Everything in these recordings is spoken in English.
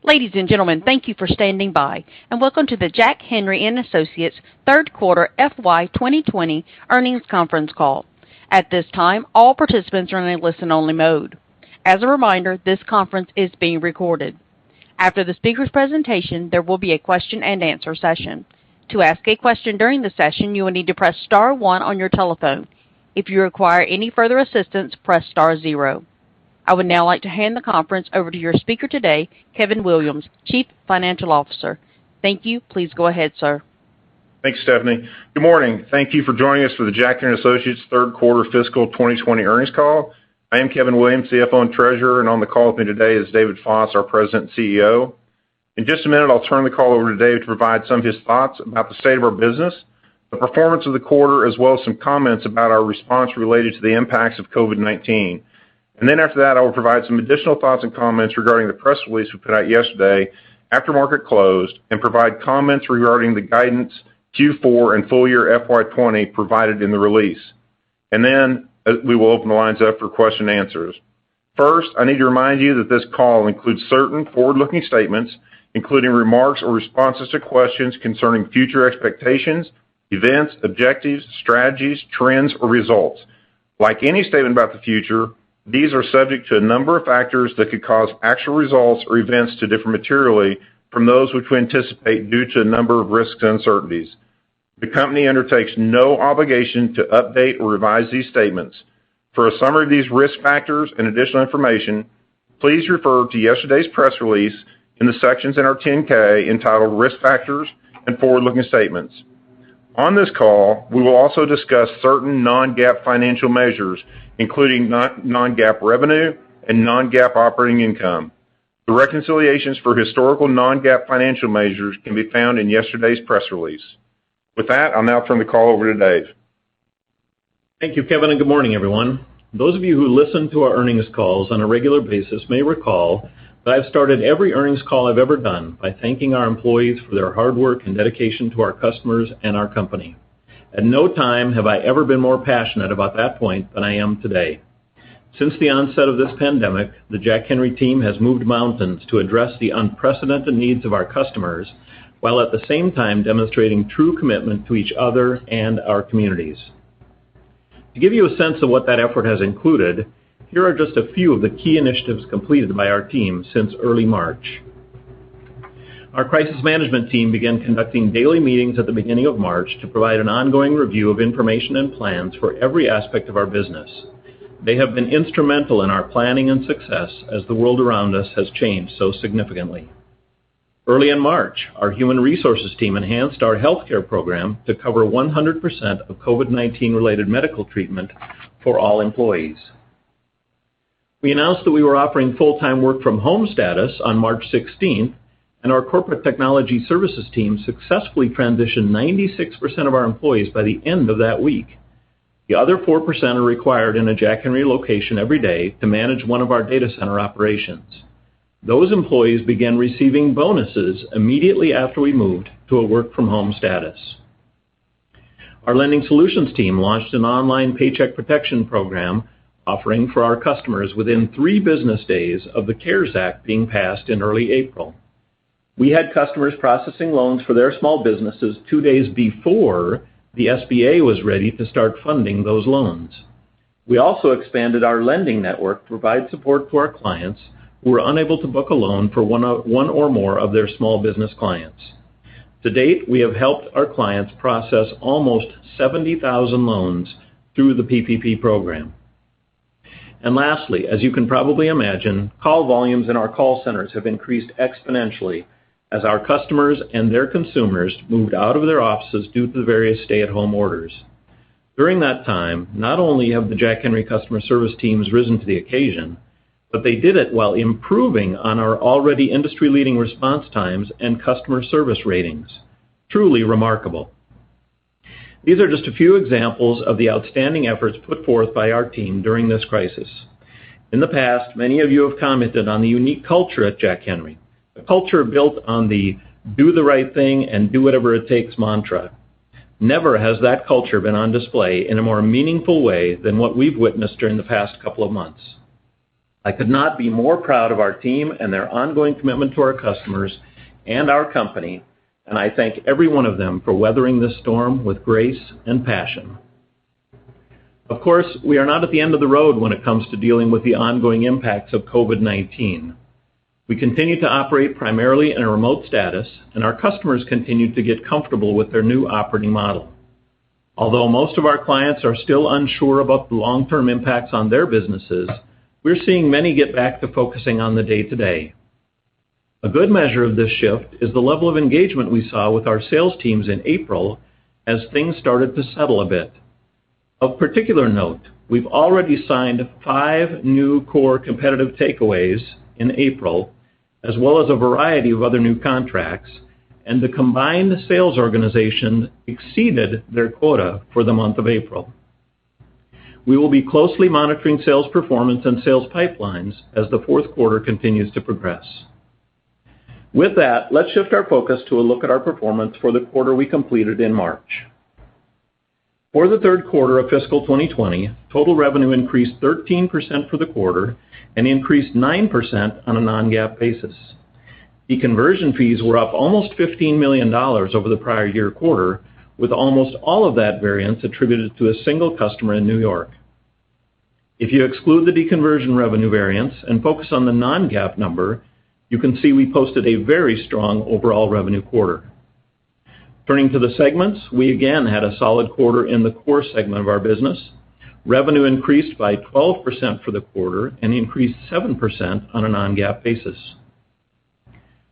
Ladies and gentlemen, thank you for standing by, and welcome to the Jack Henry & Associates third quarter FY 2020 earnings conference call. At this time, all participants are in a listen-only mode. As a reminder, this conference is being recorded. After the speaker's presentation, there will be a question-and-answer session. To ask a question during the session, you will need to press star 1 on your telephone. If you require any further assistance, press star 0. I would now like to hand the conference over to your speaker today, Kevin Williams, Chief Financial Officer. Thank you. Please go ahead, sir. Thanks, Stephanie. Good morning. Thank you for joining us for the Jack Henry & Associates third quarter fiscal 2020 earnings call. I am Kevin Williams, CFO and Treasurer, and on the call with me today is David Foss, our President and CEO. In just a minute, I'll turn the call over to Dave to provide some of his thoughts about the state of our business, the performance of the quarter, as well as some comments about our response related to the impacts of COVID-19. And then after that, I will provide some additional thoughts and comments regarding the press release we put out yesterday after market closed and provide comments regarding the guidance Q4 and full year FY 20 provided in the release. And then we will open the lines up for question and answers. First, I need to remind you that this call includes certain forward-looking statements, including remarks or responses to questions concerning future expectations, events, objectives, strategies, trends, or results. Like any statement about the future, these are subject to a number of factors that could cause actual results or events to differ materially from those which we anticipate due to a number of risks and uncertainties. The company undertakes no obligation to update or revise these statements. For a summary of these risk factors and additional information, please refer to yesterday's press release in the sections in our 10-K entitled Risk Factors and Forward-Looking Statements. On this call, we will also discuss certain non-GAAP financial measures, including non-GAAP revenue and non-GAAP operating income. The reconciliations for historical non-GAAP financial measures can be found in yesterday's press release. With that, I'll now turn the call over to Dave. Thank you, Kevin, and good morning, everyone. Those of you who listen to our earnings calls on a regular basis may recall that I've started every earnings call I've ever done by thanking our employees for their hard work and dedication to our customers and our company. At no time have I ever been more passionate about that point than I am today. Since the onset of this pandemic, the Jack Henry team has moved mountains to address the unprecedented needs of our customers, while at the same time demonstrating true commitment to each other and our communities. To give you a sense of what that effort has included, here are just a few of the key initiatives completed by our team since early March. Our crisis management team began conducting daily meetings at the beginning of March to provide an ongoing review of information and plans for every aspect of our business. They have been instrumental in our planning and success as the world around us has changed so significantly. Early in March, our human resources team enhanced our healthcare program to cover 100% of COVID-19 related medical treatment for all employees. We announced that we were offering full-time work from home status on March 16th, and our corporate technology services team successfully transitioned 96% of our employees by the end of that week. The other 4% are required in a Jack Henry location every day to manage one of our data center operations. Those employees began receiving bonuses immediately after we moved to a work-from-home status. Our lending solutions team launched an online paycheck protection program offering for our customers within 3 business days of the CARES Act being passed in early April. We had customers processing loans for their small businesses 2 days before the SBA was ready to start funding those loans. We also expanded our lending network to provide support to our clients who were unable to book a loan for one or more of their small business clients. To date, we have helped our clients process almost 70,000 loans through the PPP program. And lastly, as you can probably imagine, call volumes in our call centers have increased exponentially as our customers and their consumers moved out of their offices due to the various stay-at-home orders. During that time, not only have the Jack Henry customer service teams risen to the occasion, but they did it while improving on our already industry-leading response times and customer service ratings. Truly remarkable. These are just a few examples of the outstanding efforts put forth by our team during this crisis. In the past, many of you have commented on the unique culture at Jack Henry, a culture built on the do the right thing and do whatever it takes mantra. Never has that culture been on display in a more meaningful way than what we've witnessed during the past couple of months. I could not be more proud of our team and their ongoing commitment to our customers and our company, and I thank every one of them for weathering this storm with grace and passion. Of course, we are not at the end of the road when it comes to dealing with the ongoing impacts of COVID-19. We continue to operate primarily in a remote status, and our customers continue to get comfortable with their new operating model. Although most of our clients are still unsure about the long-term impacts on their businesses, we're seeing many get back to focusing on the day-to-day. A good measure of this shift is the level of engagement we saw with our sales teams in April as things started to settle a bit. Of particular note, we've already signed 5 new core competitive takeaways in April, as well as a variety of other new contracts, and the combined sales organization exceeded their quota for the month of April. We will be closely monitoring sales performance and sales pipelines as the fourth quarter continues to progress. With that, let's shift our focus to a look at our performance for the quarter we completed in March. For the third quarter of fiscal 2020, total revenue increased 13% for the quarter and increased 9% on a non-GAAP basis. The conversion fees were up almost $15 million over the prior year quarter, with almost all of that variance attributed to a single customer in New York. If you exclude the deconversion revenue variance and focus on the non-GAAP number, you can see we posted a very strong overall revenue quarter. Turning to the segments, we again had a solid quarter in the core segment of our business. Revenue increased by 12% for the quarter and increased 7% on a non-GAAP basis.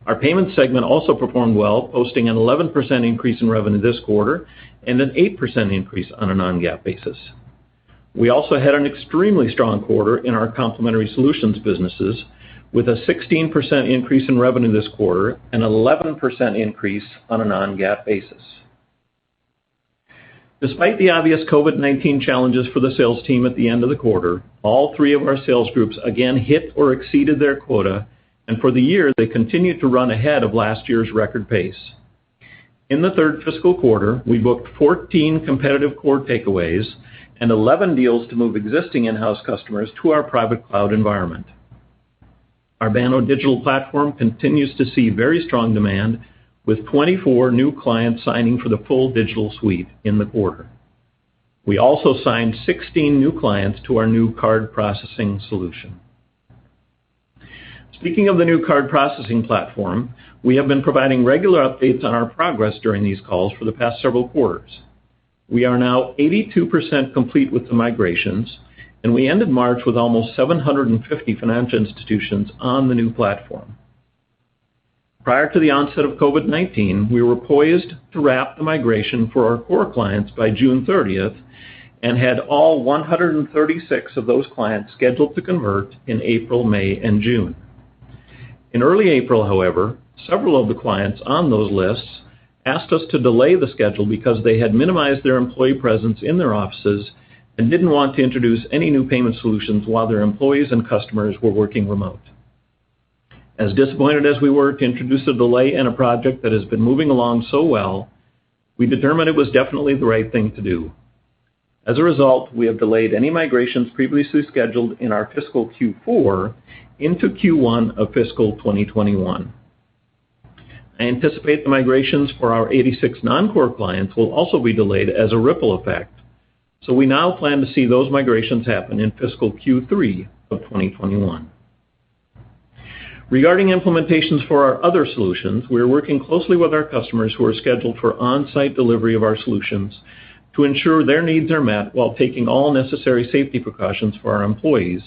Our payments segment also performed well, posting an 11% increase in revenue this quarter and an 8% increase on a non-GAAP basis. We also had an extremely strong quarter in our complementary solutions businesses, with a 16% increase in revenue this quarter and an 11% increase on a non-GAAP basis. Despite the obvious COVID-19 challenges for the sales team at the end of the quarter, all 3 of our sales groups again hit or exceeded their quota, and for the year, they continued to run ahead of last year's record pace. In the third fiscal quarter, we booked 14 competitive core takeaways and 11 deals to move existing in-house customers to our private cloud environment. Our Banno digital platform continues to see very strong demand, with 24 new clients signing for the full digital suite in the quarter. We also signed 16 new clients to our new card processing solution. Speaking of the new card processing platform, we have been providing regular updates on our progress during these calls for the past several quarters. We are now 82% complete with the migrations, and we ended March with almost 750 financial institutions on the new platform. Prior to the onset of COVID-19, we were poised to wrap the migration for our core clients by June 30th and had all 136 of those clients scheduled to convert in April, May, and June. In early April, however, several of the clients on those lists asked us to delay the schedule because they had minimized their employee presence in their offices and didn't want to introduce any new payment solutions while their employees and customers were working remote. As disappointed as we were to introduce a delay in a project that has been moving along so well, we determined it was definitely the right thing to do. As a result, we have delayed any migrations previously scheduled in our fiscal Q4 into Q1 of fiscal 2021. I anticipate the migrations for our 86 non-core clients will also be delayed as a ripple effect, so we now plan to see those migrations happen in fiscal Q3 of 2021. Regarding implementations for our other solutions, we are working closely with our customers who are scheduled for on-site delivery of our solutions to ensure their needs are met while taking all necessary safety precautions for our employees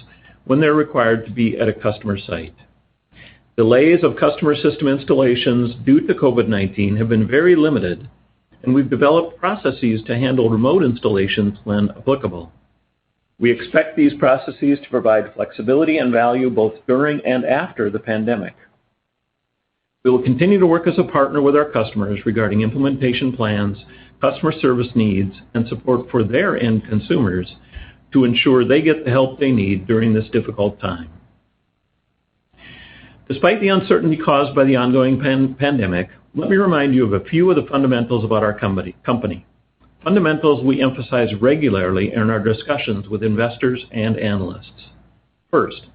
when they're required to be at a customer site. Delays of customer system installations due to COVID-19 have been very limited, and we've developed processes to handle remote installations when applicable. We expect these processes to provide flexibility and value both during and after the pandemic. We will continue to work as a partner with our customers regarding implementation plans, customer service needs, and support for their end consumers to ensure they get the help they need during this difficult time. Despite the uncertainty caused by the ongoing pandemic, let me remind you of a few of the fundamentals about our company. Fundamentals we emphasize regularly in our discussions with investors and analysts. First,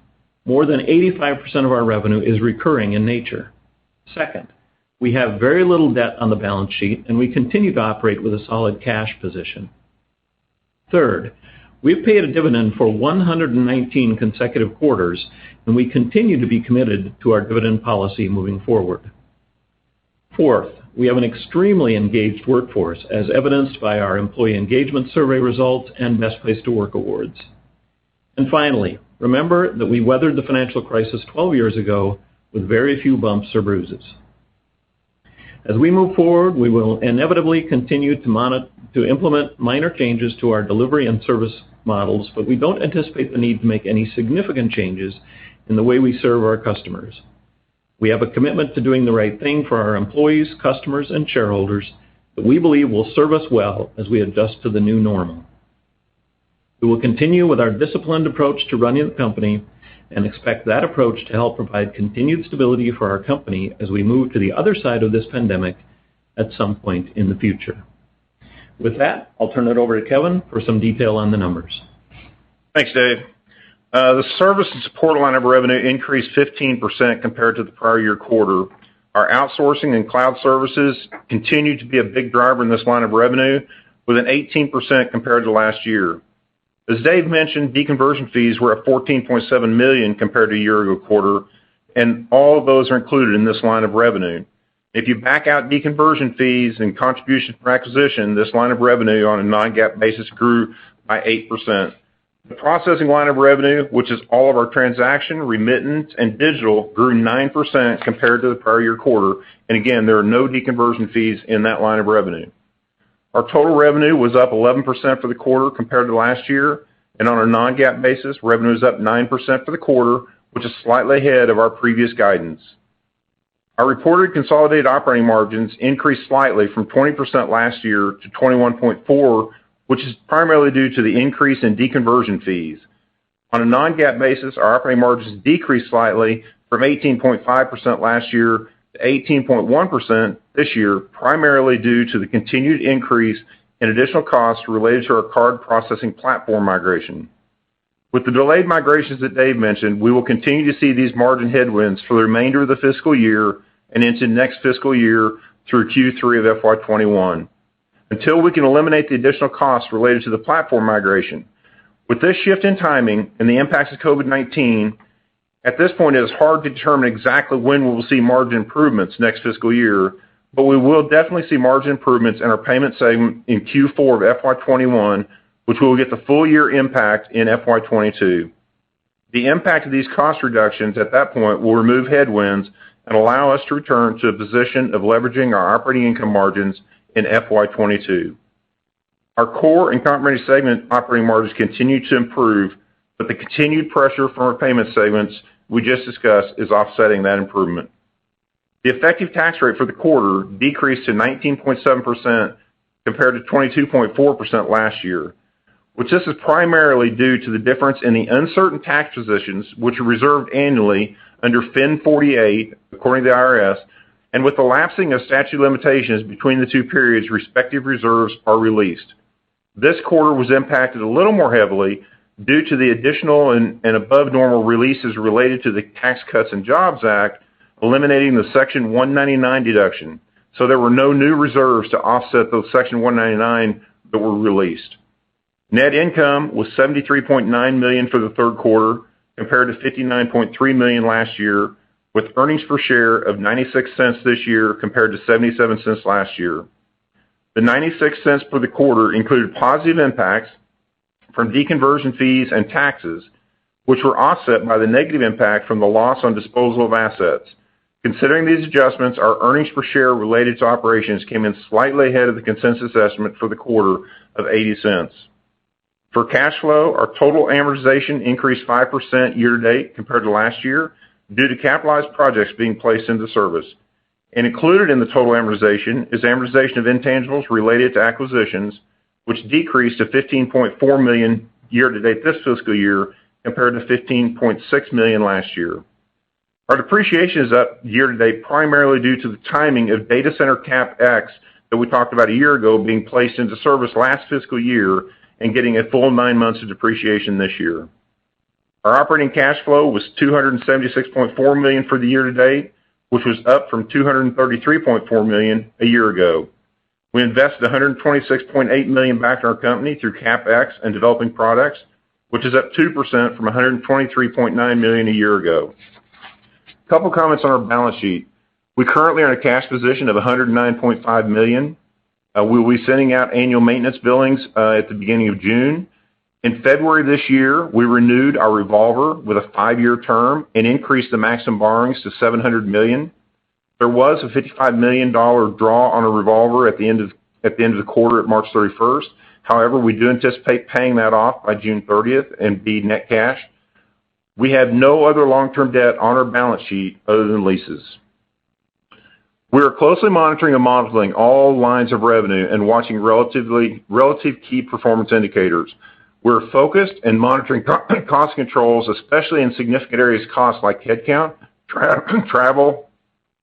More than 85% of our revenue is recurring in nature. Second, we have very little debt on the balance sheet, and we continue to operate with a solid cash position. Third, we've paid a dividend for 119 consecutive quarters, and we continue to be committed to our dividend policy moving forward. Fourth, we have an extremely engaged workforce, as evidenced by our employee engagement survey results and Best Place to Work awards. And finally, remember that we weathered the financial crisis 12 years ago with very few bumps or bruises. As we move forward, we will inevitably continue to implement minor changes to our delivery and service models, but we don't anticipate the need to make any significant changes in the way we serve our customers. We have a commitment to doing the right thing for our employees, customers, and shareholders that we believe will serve us well as we adjust to the new normal. We will continue with our disciplined approach to running the company and expect that approach to help provide continued stability for our company as we move to the other side of this pandemic at some point in the future. With that, I'll turn it over to Kevin for some detail on the numbers. Thanks, Dave. The service and support line of revenue increased 15% compared to the prior year quarter. Our outsourcing and cloud services continue to be a big driver in this line of revenue, with an 18% compared to last year. As Dave mentioned, deconversion fees were at $14.7 million compared to a year ago quarter, and all of those are included in this line of revenue. If you back out deconversion fees and contribution from acquisition, this line of revenue on a non-GAAP basis grew by 8%. The processing line of revenue, which is all of our transaction, remittance, and digital, grew 9% compared to the prior year quarter, and again, there are no deconversion fees in that line of revenue. Our total revenue was up 11% for the quarter compared to last year, and on a non-GAAP basis, revenue is up 9% for the quarter, which is slightly ahead of our previous guidance. Our reported consolidated operating margins increased slightly from 20% last year to 21.4%, which is primarily due to the increase in deconversion fees. On a non-GAAP basis, our operating margins decreased slightly from 18.5% last year to 18.1% this year, primarily due to the continued increase in additional costs related to our card processing platform migration. With the delayed migrations that Dave mentioned, we will continue to see these margin headwinds for the remainder of the fiscal year and into next fiscal year through Q3 of FY21, until we can eliminate the additional costs related to the platform migration. With this shift in timing and the impacts of COVID-19, at this point it is hard to determine exactly when we will see margin improvements next fiscal year, but we will definitely see margin improvements in our payment segment in Q4 of FY21, which we will get the full year impact in FY22. The impact of these cost reductions at that point will remove headwinds and allow us to return to a position of leveraging our operating income margins in FY22. Our core and complementary segment operating margins continue to improve, but the continued pressure from our payment segments we just discussed is offsetting that improvement. The effective tax rate for the quarter decreased to 19.7% compared to 22.4% last year, which this is primarily due to the difference in the uncertain tax positions which are reserved annually under FIN 48, according to the IRS, and with the lapsing of statute of limitations between the two periods, respective reserves are released. This quarter was impacted a little more heavily due to the additional and above normal releases related to the Tax Cuts and Jobs Act, eliminating the Section 199 deduction. So there were no new reserves to offset those Section 199 that were released. Net income was $73.9 million for the third quarter compared to $59.3 million last year, with earnings per share of 96 cents this year compared to 77 cents last year. The 96 cents for the quarter included positive impacts from deconversion fees and taxes, which were offset by the negative impact from the loss on disposal of assets. Considering these adjustments, our earnings per share related to operations came in slightly ahead of the consensus estimate for the quarter of 80 cents. For cash flow, our total amortization increased 5% year-to-date compared to last year due to capitalized projects being placed into service. And included in the total amortization is amortization of intangibles related to acquisitions, which decreased to $15.4 million year-to-date this fiscal year compared to $15.6 million last year. Our depreciation is up year-to-date primarily due to the timing of data center CapEx that we talked about a year ago being placed into service last fiscal year and getting a full 9 months of depreciation this year. Our operating cash flow was $276.4 million for the year to date, which was up from $233.4 million a year ago. We invested $126.8 million back in our company through CapEx and developing products, which is up 2% from $123.9 million a year ago. A couple comments on our balance sheet. We currently are in a cash position of $109.5 million. We will be sending out annual maintenance billings at the beginning of June. In February this year, we renewed our revolver with a 5-year term and increased the maximum borrowings to $700 million. There was a $55 million draw on a revolver at the end of the quarter at March 31st. However, we do anticipate paying that off by June 30th and be net cash. We have no other long-term debt on our balance sheet other than leases. We are closely monitoring and modeling all lines of revenue and watching relative key performance indicators. We're focused and monitoring cost controls, especially in significant areas of costs like headcount, travel,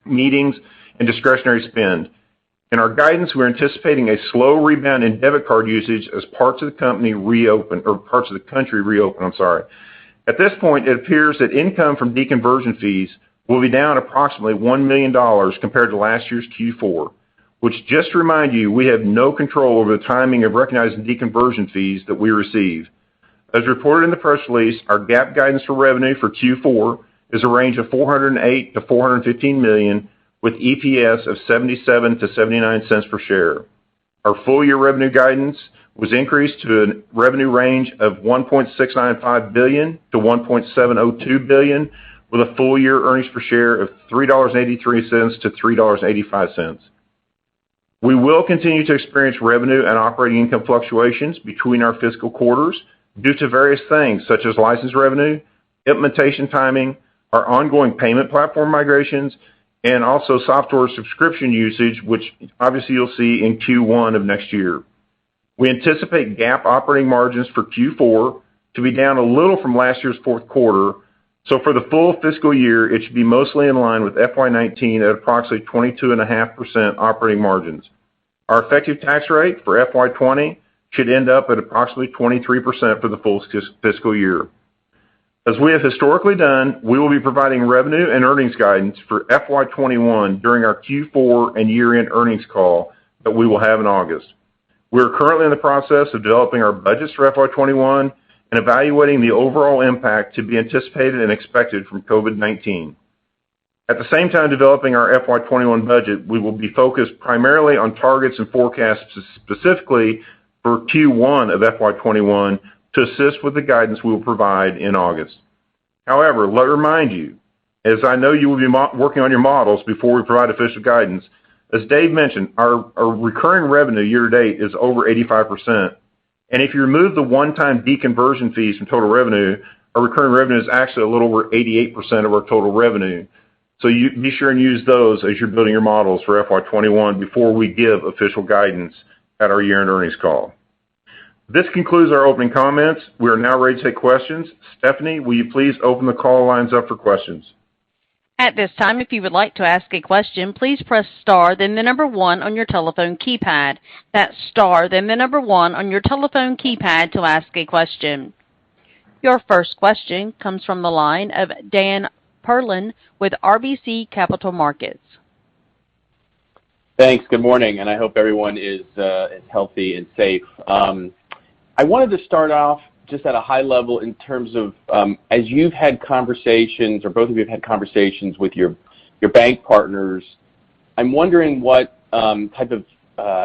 meetings, and discretionary spend. In our guidance, we're anticipating a slow rebound in debit card usage as parts of the country reopen. At this point, it appears that income from deconversion fees will be down approximately $1 million compared to last year's Q4, which, just to remind you, we have no control over the timing of recognizing deconversion fees that we receive. As reported in the press release, our GAAP guidance for revenue for Q4 is a range of $408 to $415 million, with EPS of 77 to 79 cents per share. Our full-year revenue guidance was increased to a revenue range of $1.695 billion to $1.702 billion, with a full-year earnings per share of $3.83 to $3.85. We will continue to experience revenue and operating income fluctuations between our fiscal quarters due to various things such as license revenue, implementation timing, our ongoing payment platform migrations, and also software subscription usage, which obviously you'll see in Q1 of next year. We anticipate GAAP operating margins for Q4 to be down a little from last year's fourth quarter. So for the full fiscal year, it should be mostly in line with FY19 at approximately 22.5% operating margins. Our effective tax rate for FY20 should end up at approximately 23% for the full fiscal year. As we have historically done, we will be providing revenue and earnings guidance for FY21 during our Q4 and year-end earnings call that we will have in August. We are currently in the process of developing our budgets for FY21 and evaluating the overall impact to be anticipated and expected from COVID-19. At the same time developing our FY21 budget, we will be focused primarily on targets and forecasts specifically for Q1 of FY21 to assist with the guidance we will provide in August. However, let me remind you, as I know you will be working on your models before we provide official guidance, as Dave mentioned, our recurring revenue year-to-date is over 85%. And if you remove the one-time deconversion fees from total revenue, our recurring revenue is actually a little over 88% of our total revenue. So you be sure and use those as you're building your models for FY21 before we give official guidance at our year-end earnings call. This concludes our opening comments. We are now ready to take questions. Stephanie, will you please open the call lines up for questions? At this time, if you would like to ask a question, please press star, then the number 1 on your telephone keypad. That's star, then the number 1 on your telephone keypad to ask a question. Your first question comes from the line of Dan Perlin with RBC Capital Markets. Thanks. Good morning, and I hope everyone is healthy and safe. I wanted to start off just at a high level in terms of as you've had conversations, or both of you have had conversations with your bank partners, I'm wondering what type of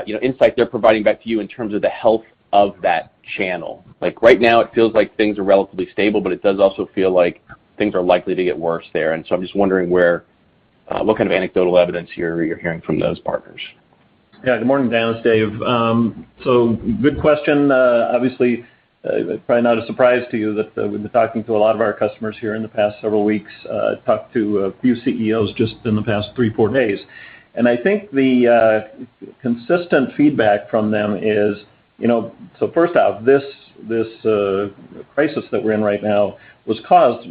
insight they're providing back to you in terms of the health of that channel. Like right now, it feels like things are relatively stable, but it does also feel like things are likely to get worse there. And so I'm just wondering what kind of anecdotal evidence you're hearing from those partners. Yeah, good morning, Dan. It's Dave. So good question. Obviously, probably not a surprise to you that we've been talking to a lot of our customers here in the past several weeks. Talked to a few CEOs just in the past 3-4 days. And I think the consistent feedback from them is, so first off, this crisis that we're in right now was caused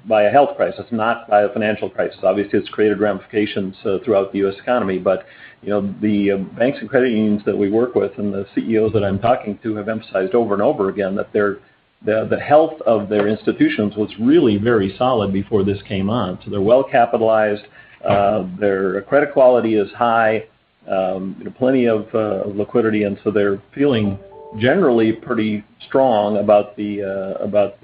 by a health crisis, not by a financial crisis. Obviously, it's created ramifications throughout the U.S. economy, but the banks and credit unions that we work with and the CEOs that I'm talking to have emphasized over and over again that they're the health of their institutions was really very solid before this came on. So they're well capitalized, their credit quality is high, plenty of liquidity, and so they're feeling generally pretty strong about the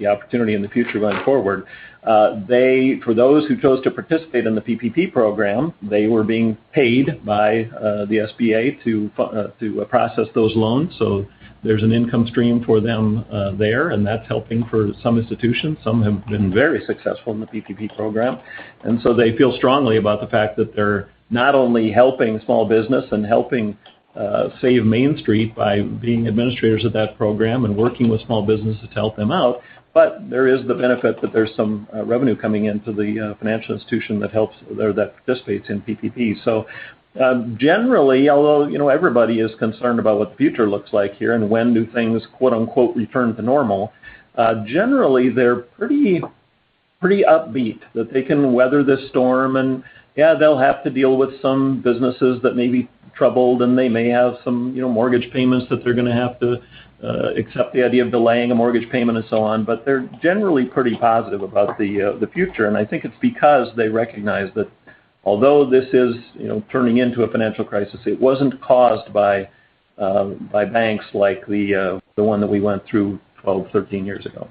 opportunity in the future going forward. For those who chose to participate in the PPP program, they were being paid by the SBA to process those loans. So there's an income stream for them there, and that's helping for some institutions. Some have been very successful in the PPP program, and so they feel strongly about the fact that they're not only helping small business and helping save Main Street by being administrators of that program and working with small businesses to help them out, but there is the benefit that there's some revenue coming into the financial institution that helps or that participates in PPP. So generally, although everybody is concerned about what the future looks like here and when do things quote unquote return to normal, generally they're pretty upbeat that they can weather this storm. And yeah, they'll have to deal with some businesses that may be troubled, and they may have some mortgage payments that they're going to have to accept the idea of delaying a mortgage payment and so on. But they're generally pretty positive about the future, and I think it's because they recognize that although this is turning into a financial crisis, it wasn't caused by banks like the one that we went through 12, 13 years ago.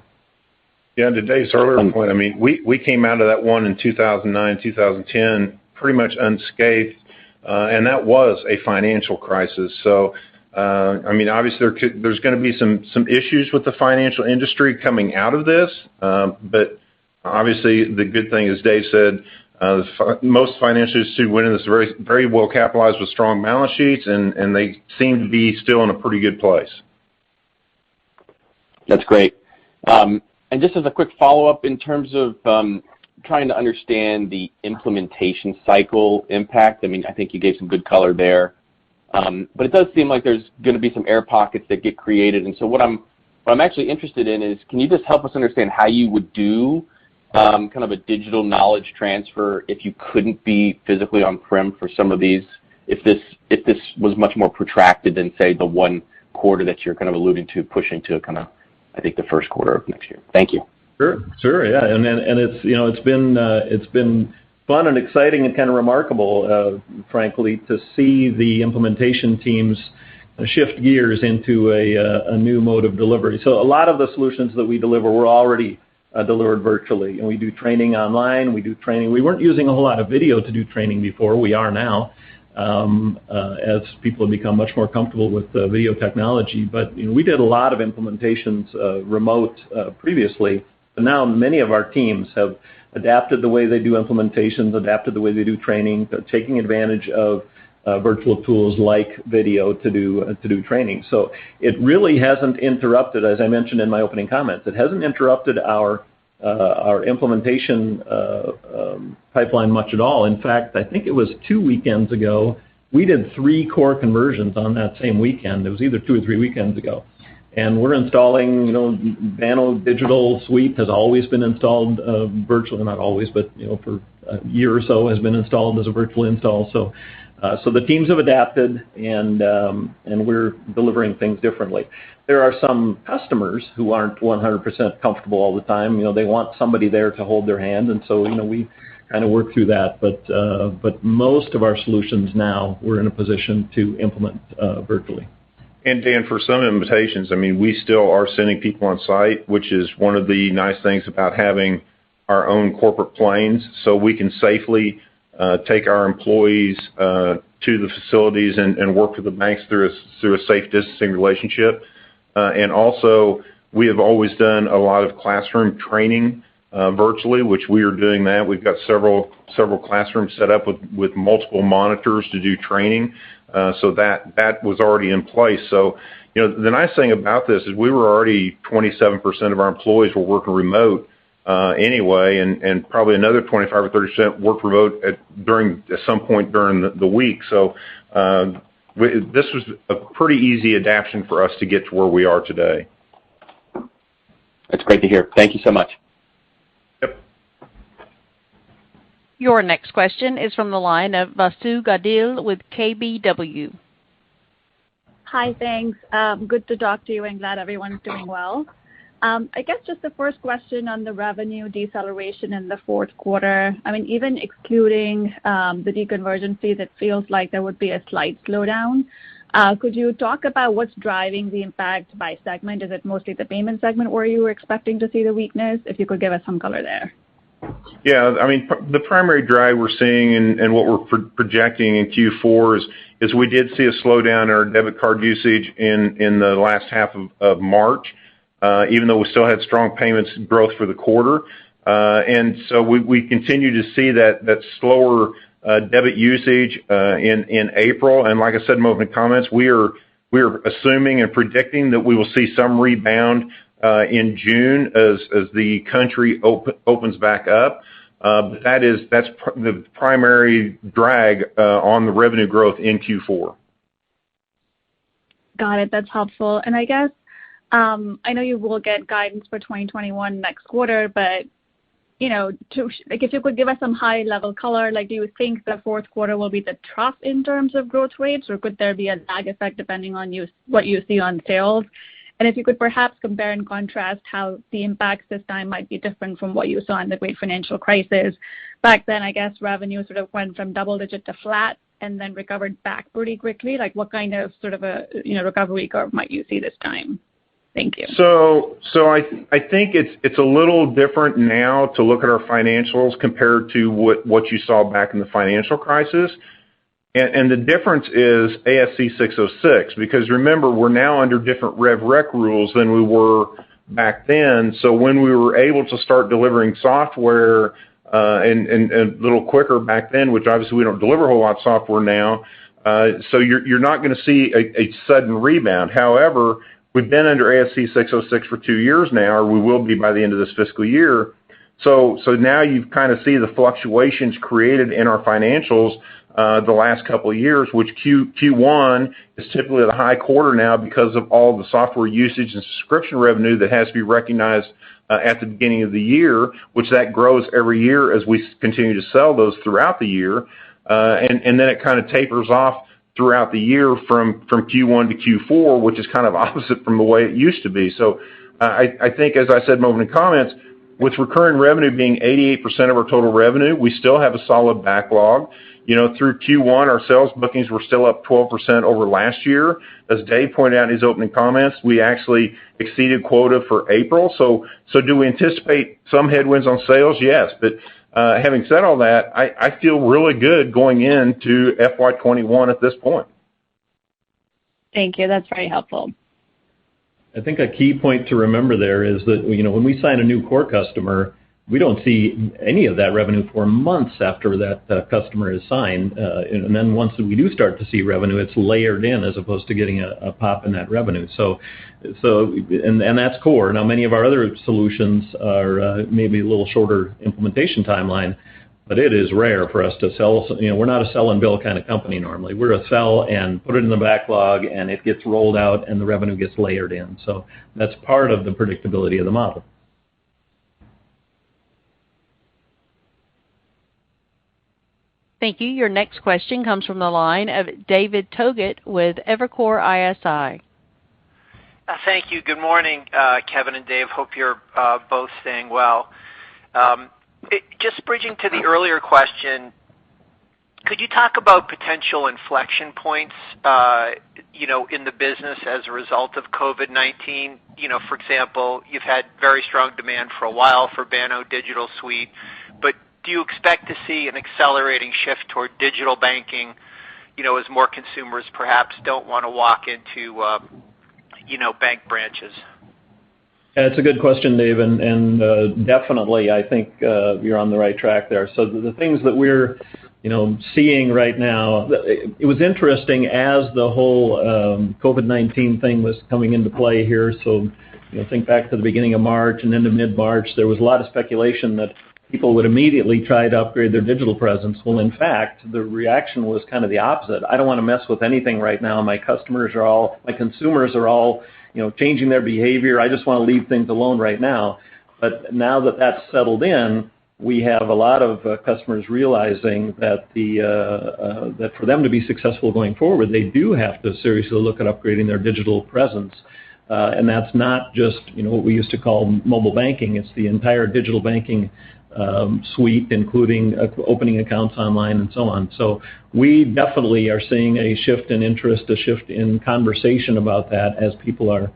Yeah, to Dave's earlier point, I mean, we came out of that one in 2009, 2010 pretty much unscathed, and that was a financial crisis. So, I mean, obviously there's going to be some issues with the financial industry coming out of this, but obviously the good thing, as Dave said, most financial institutions went in this very, very well capitalized with strong balance sheets, and they seem to be still in a pretty good place. That's great. And just as a quick follow-up, in terms of trying to understand the implementation cycle impact, I mean, I think you gave some good color there, but it does seem like there's going to be some air pockets that get created. And so what I'm actually interested in is, can you just help us understand how you would do kind of a digital knowledge transfer if you couldn't be physically on-prem for some of these, if this was much more protracted than, say, the one quarter that you're kind of alluding to, pushing to kind of, I think, the first quarter of next year. Thank you. Sure, yeah, and it's been fun and exciting and kind of remarkable, frankly, to see the implementation teams shift gears into a new mode of delivery. So a lot of the solutions that we deliver were already delivered virtually, and we do training online. We do training. We weren't using a whole lot of video to do training before. We are now, as people have become much more comfortable with video technology. But we did a lot of implementations remote previously, but now many of our teams have adapted the way they do implementations, adapted the way they do training, taking advantage of virtual tools like video to do training. So it really hasn't interrupted, as I mentioned in my opening comments, it hasn't interrupted our implementation pipeline much at all. In fact, I think it was 2 weekends ago, we did 3 core conversions on that same weekend. It was either 2 or 3 weekends ago. And we're installing, Banno Digital Suite has always been installed virtually, not always, but for a year or so has been installed as a virtual install. So the teams have adapted, and we're delivering things differently. There are some customers who aren't 100% comfortable all the time. They want somebody there to hold their hand, and so we kind of work through that. But most of our solutions now we're in a position to implement virtually. And Dan, for some invitations, I mean, we still are sending people on site, which is one of the nice things about having our own corporate planes, so we can safely take our employees to the facilities and work with the banks through a safe distancing relationship. And also, we have always done a lot of classroom training virtually, which we are doing that. We've got several classrooms set up with multiple monitors to do training. So that was already in place. So, the nice thing about this is we were already 27% of our employees were working remote anyway, and probably another 25 or 30% worked remote at some point during the week. So this was a pretty easy adaptation for us to get to where we are today. That's great to hear. Thank you so much. Yep. Your next question is from the line of Vasu Gadil with KBW. Hi, thanks. Good to talk to you, and glad everyone's doing well. I guess just the first question on the revenue deceleration in the fourth quarter. I mean, even excluding the deconversion fees, it feels like there would be a slight slowdown. Could you talk about what's driving the impact by segment? Is it mostly the payment segment where you were expecting to see the weakness? If you could give us some color there. Yeah, I mean, the primary drive we're seeing and what we're projecting in Q4 is we did see a slowdown in our debit card usage in the last half of March, even though we still had strong payments growth for the quarter. And so we continue to see that slower debit usage in April. And like I said in my opening comments, we are assuming and predicting that we will see some rebound in June as the country opens back up. But that's the primary drag on the revenue growth in Q4. Got it. That's helpful. And I guess I know you will get guidance for 2021 next quarter, but if you could give us some high-level color, do you think the fourth quarter will be the trough in terms of growth rates, or could there be a lag effect depending on what you see on sales? And if you could perhaps compare and contrast how the impacts this time might be different from what you saw in the great financial crisis. Back then, I guess revenue sort of went from double-digit to flat and then recovered back pretty quickly. What kind of sort of a recovery curve might you see this time? Thank you. So I think it's a little different now to look at our financials compared to what you saw back in the financial crisis. And the difference is ASC 606, because remember, we're now under different Rev Rec rules than we were back then. So when we were able to start delivering software and a little quicker back then, which obviously we don't deliver a whole lot of software now, so you're not going to see a sudden rebound. However, we've been under ASC 606 for 2 years now, or we will be by the end of this fiscal year. So now you kind of see the fluctuations created in our financials the last couple of years, which Q1 is typically the high quarter now because of all the software usage and subscription revenue that has to be recognized at the beginning of the year, which that grows every year as we continue to sell those throughout the year. And then it kind of tapers off throughout the year from Q1 to Q4, which is kind of opposite from the way it used to be. So I think, as I said in my opening comments, with recurring revenue being 88% of our total revenue, we still have a solid backlog. Through Q1, our sales bookings were still up 12% over last year. As Dave pointed out in his opening comments, we actually exceeded quota for April. So do we anticipate some headwinds on sales? Yes. But having said all that, I feel really good going into FY21 at this point. Thank you. That's very helpful. I think a key point to remember there is that, when we sign a new core customer, we don't see any of that revenue for months after that customer is signed. And then once we do start to see revenue, it's layered in as opposed to getting a pop in that revenue. So that's core. Now, many of our other solutions are maybe a little shorter implementation timeline, but it is rare for us to sell. We're not a sell and bill kind of company normally. We're a sell and put it in the backlog, and it gets rolled out, and the revenue gets layered in. So that's part of the predictability of the model. Thank you. Your next question comes from the line of David Togut with Evercore ISI. Thank you. Good morning, Kevin and Dave. Hope you're both staying well. Just bridging to the earlier question, could you talk about potential inflection points, in the business as a result of COVID-19? For example, you've had very strong demand for a while for Banno Digital Suite, but do you expect to see an accelerating shift toward digital banking, as more consumers perhaps don't want to walk into, bank branches? It's a good question, Dave, and definitely I think you're on the right track there. So the things that we're, seeing right now, it was interesting as the whole COVID-19 thing was coming into play here. So, think back to the beginning of March and into mid-March, there was a lot of speculation that people would immediately try to upgrade their digital presence. Well, in fact, the reaction was kind of the opposite. I don't want to mess with anything right now. My consumers are all, changing their behavior. I just want to leave things alone right now. But now that that's settled in, we have a lot of customers realizing that that for them to be successful going forward, they do have to seriously look at upgrading their digital presence. and that's not just what we used to call mobile banking. It's the entire digital banking suite, including opening accounts online and so on. So we definitely are seeing a shift in interest, a shift in conversation about that as people are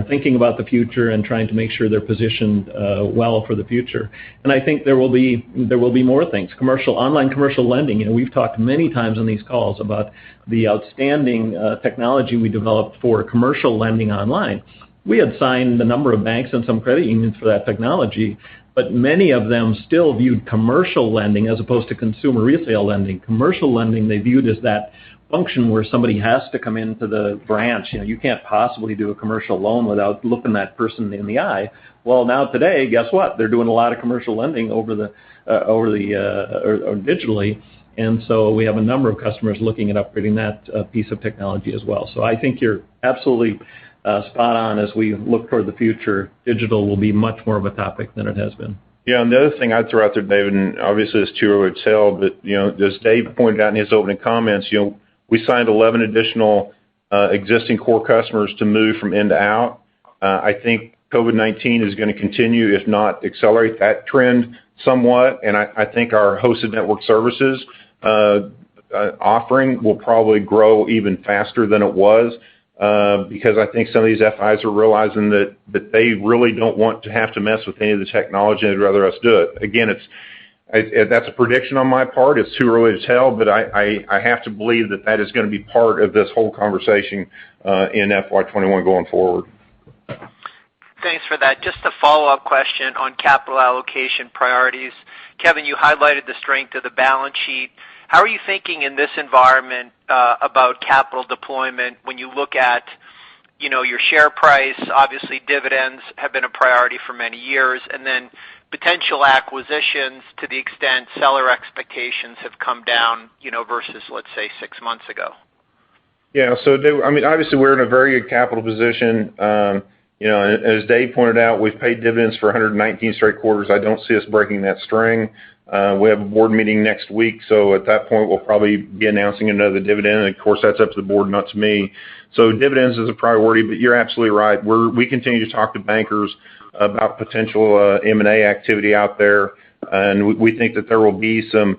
thinking about the future and trying to make sure they're positioned well for the future. And I think there will be more things. Online commercial lending. We've talked many times on these calls about the outstanding technology we developed for commercial lending online. We had signed a number of banks and some credit unions for that technology, but many of them still viewed commercial lending as opposed to consumer retail lending. Commercial lending they viewed as that function where somebody has to come into the branch. You can't possibly do a commercial loan without looking that person in the eye. Well, now today, guess what? They're doing a lot of commercial lending or digitally, and so we have a number of customers looking at upgrading that piece of technology as well. So I think you're absolutely spot on. As we look toward the future, digital will be much more of a topic than it has been. Yeah, and the other thing I'd throw out there, David, and obviously it's too early to tell, but as Dave pointed out in his opening comments, we signed 11 additional existing core customers to move from in to out. I think COVID-19 is going to continue, if not accelerate that trend somewhat, and I think our hosted network services offering will probably grow even faster than it was. Because I think some of these FIs are realizing that they really don't want to have to mess with any of the technology, and they'd rather us do it. Again, that's a prediction on my part. It's too early to tell, but I have to believe that is going to be part of this whole conversation in FY21 going forward. Thanks for that. Just a follow-up question on capital allocation priorities. Kevin, you highlighted the strength of the balance sheet. How are you thinking in this environment about capital deployment when you look at, your share price? Obviously, dividends have been a priority for many years, and then potential acquisitions to the extent seller expectations have come down, versus, let's say, 6 months ago. Yeah, so obviously we're in a very good capital position. As Dave pointed out, we've paid dividends for 119 straight quarters. I don't see us breaking that string. We have a board meeting next week, so at that point we'll probably be announcing another dividend. And of course, that's up to the board, not to me. So dividends is a priority, but you're absolutely right. We continue to talk to bankers about potential M&A activity out there, and we think that there will be some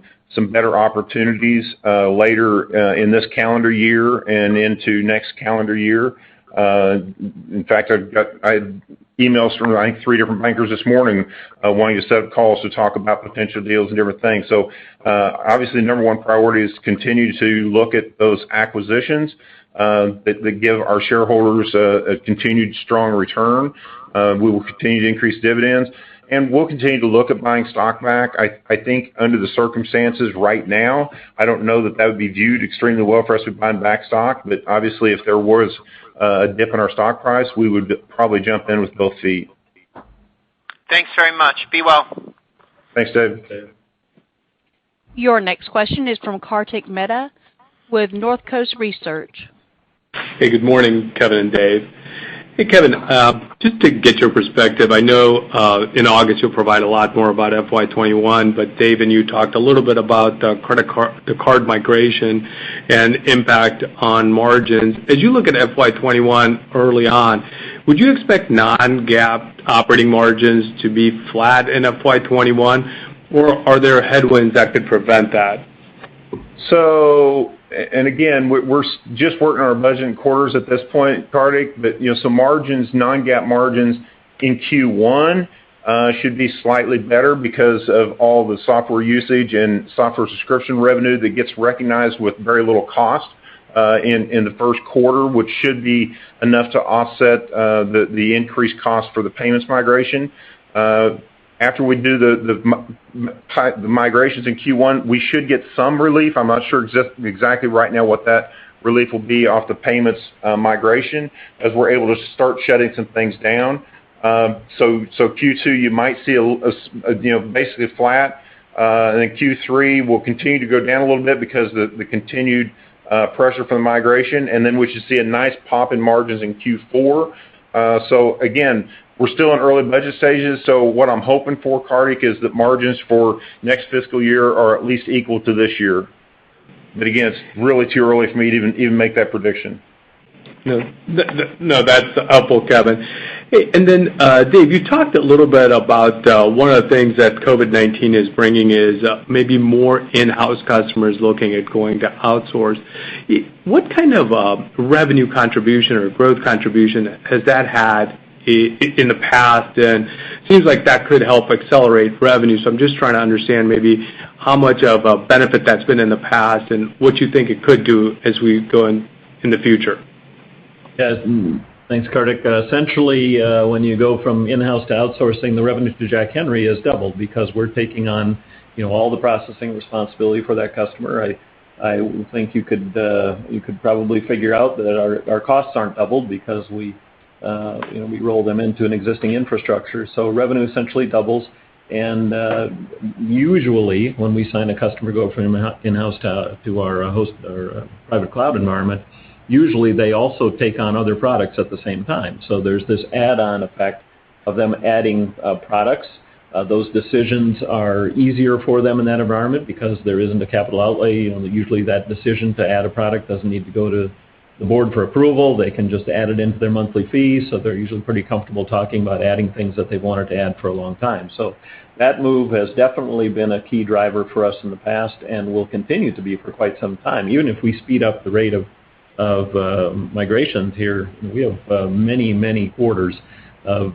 better opportunities later in this calendar year and into next calendar year. In fact, I had emails from, I think, 3 different bankers this morning wanting to set up calls to talk about potential deals and different things. So obviously, number one priority is to continue to look at those acquisitions that give our shareholders a continued strong return. We will continue to increase dividends, and we'll continue to look at buying stock back. I think under the circumstances right now, I don't know that would be viewed extremely well for us to be buying back stock, but obviously if there was a dip in our stock price, we would probably jump in with both feet. Thanks very much. Be well. Thanks, Dave. Your next question is from Kartik Mehta with Northcoast Research. Hey, good morning, Kevin and Dave. Hey, Kevin, just to get your perspective, I know in August you'll provide a lot more about FY21, but Dave and you talked a little bit about the card migration and impact on margins. As you look at FY21 early on, would you expect non-GAAP operating margins to be flat in FY21, or are there headwinds that could prevent that? So, and again, we're just working on our budget quarters at this point, Kartik, but so margins, non-GAAP margins in Q1 should be slightly better because of all the software usage and software subscription revenue that gets recognized with very little cost in the first quarter, which should be enough to offset the increased cost for the payments migration. After we do the migrations in Q1, we should get some relief. I'm not sure exactly right now what that relief will be off the payments migration, as we're able to start shutting some things down. So Q2 you might see basically flat, and then Q3 will continue to go down a little bit because the continued pressure from the migration, and then we should see a nice pop in margins in Q4. So again, we're still in early budget stages, so what I'm hoping for, Kartik, is that margins for next fiscal year are at least equal to this year. But again, it's really too early for me to even make that prediction. No, that's helpful, Kevin. Hey, and then, Dave, you talked a little bit about one of the things that COVID-19 is bringing is maybe more in-house customers looking at going to outsource. What kind of revenue contribution or growth contribution has that had in the past? And it seems like that could help accelerate revenue. So I'm just trying to understand maybe how much of a benefit that's been in the past and what you think it could do as we go in the future. Yes, thanks, Kartik. Essentially, when you go from in-house to outsourcing, the revenue to Jack Henry is doubled because we're taking on, all the processing responsibility for that customer. I think you could probably figure out that our costs aren't doubled because we roll them into an existing infrastructure. So revenue essentially doubles. And usually, when we sign a customer go from in-house to our host or private cloud environment, usually they also take on other products at the same time. So there's this add-on effect of them adding products. Those decisions are easier for them in that environment because there isn't a capital outlay. Usually that decision to add a product doesn't need to go to the board for approval. They can just add it into their monthly fees. So they're usually pretty comfortable talking about adding things that they've wanted to add for a long time. So that move has definitely been a key driver for us in the past and will continue to be for quite some time. Even if we speed up the rate of migrations here, we have many quarters of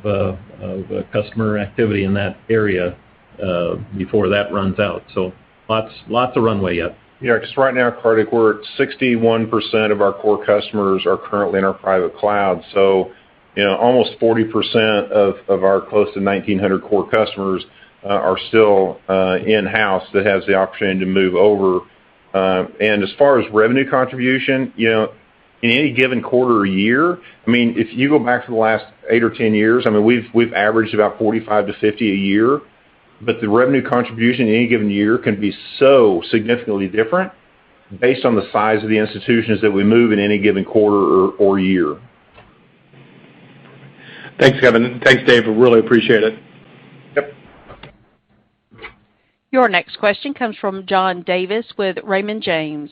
customer activity in that area before that runs out. So lots of runway yet. Yeah, because right now, Kartik, we're at 61% of our core customers are currently in our private cloud. So, almost 40% of our close to 1,900 core customers are still in-house that has the opportunity to move over. And as far as revenue contribution, in any given quarter or year, if you go back to the last 8 or 10 years, we've averaged about 45 to 50 a year, but the revenue contribution in any given year can be so significantly different based on the size of the institutions that we move in any given quarter or year. Thanks, Kevin. Thanks, Dave. I really appreciate it. Yep. Your next question comes from John Davis with Raymond James.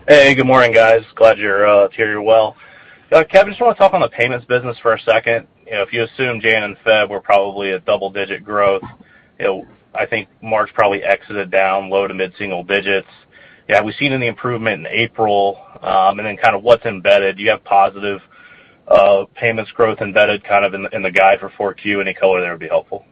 Hey, good morning, guys. Glad to hear you're well. Kevin, just want to talk on the payments business for a second. If you assume Jan and Feb were probably a double-digit growth, I think March probably exited down low to mid-single digits. Yeah, we've seen any improvement in April, and then kind of what's embedded. Do you have positive payments growth embedded kind of in the guide for 4Q? Any color there would be helpful.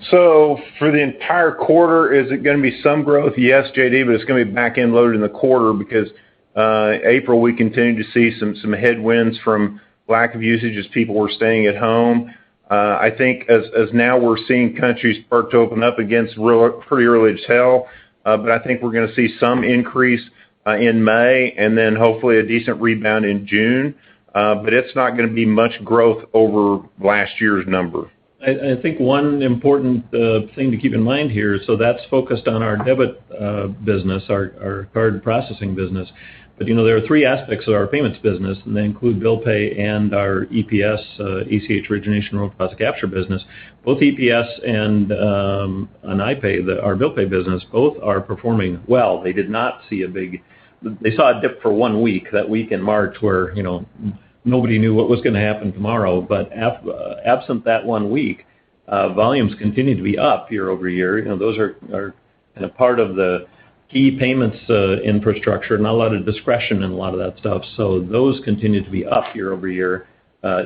So for the entire quarter, is it going to be some growth? Yes, JD, but it's going to be back-end loaded in the quarter because April we continue to see some headwinds from lack of usage as people were staying at home. I think as now we're seeing countries start to open up against pretty early to tell, but I think we're going to see some increase in May and then hopefully a decent rebound in June. But it's not going to be much growth over last year's number. I think one important thing to keep in mind here, so that's focused on our debit business, our card processing business. But, there are three aspects of our payments business, and they include bill pay and our EPS, ACH origination road deposit capture business. Both EPS and iPay, our bill pay business, both are performing well. They did not see they saw a dip for 1 week, that week in March where, nobody knew what was going to happen tomorrow. But absent that 1 week, volumes continue to be up year over year. Those are kind of part of the key payments infrastructure, not a lot of discretion in a lot of that stuff. So those continue to be up year over year,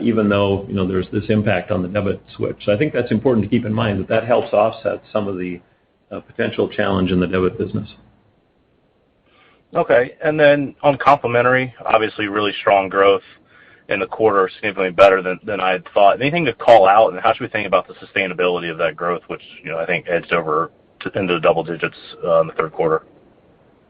even though there's this impact on the debit switch. So I think that's important to keep in mind that helps offset some of the potential challenge in the debit business. Okay, and then on complementary, obviously really strong growth in the quarter, significantly better than I had thought. Anything to call out, and how should we think about the sustainability of that growth, which I think edged over into the double digits in the third quarter?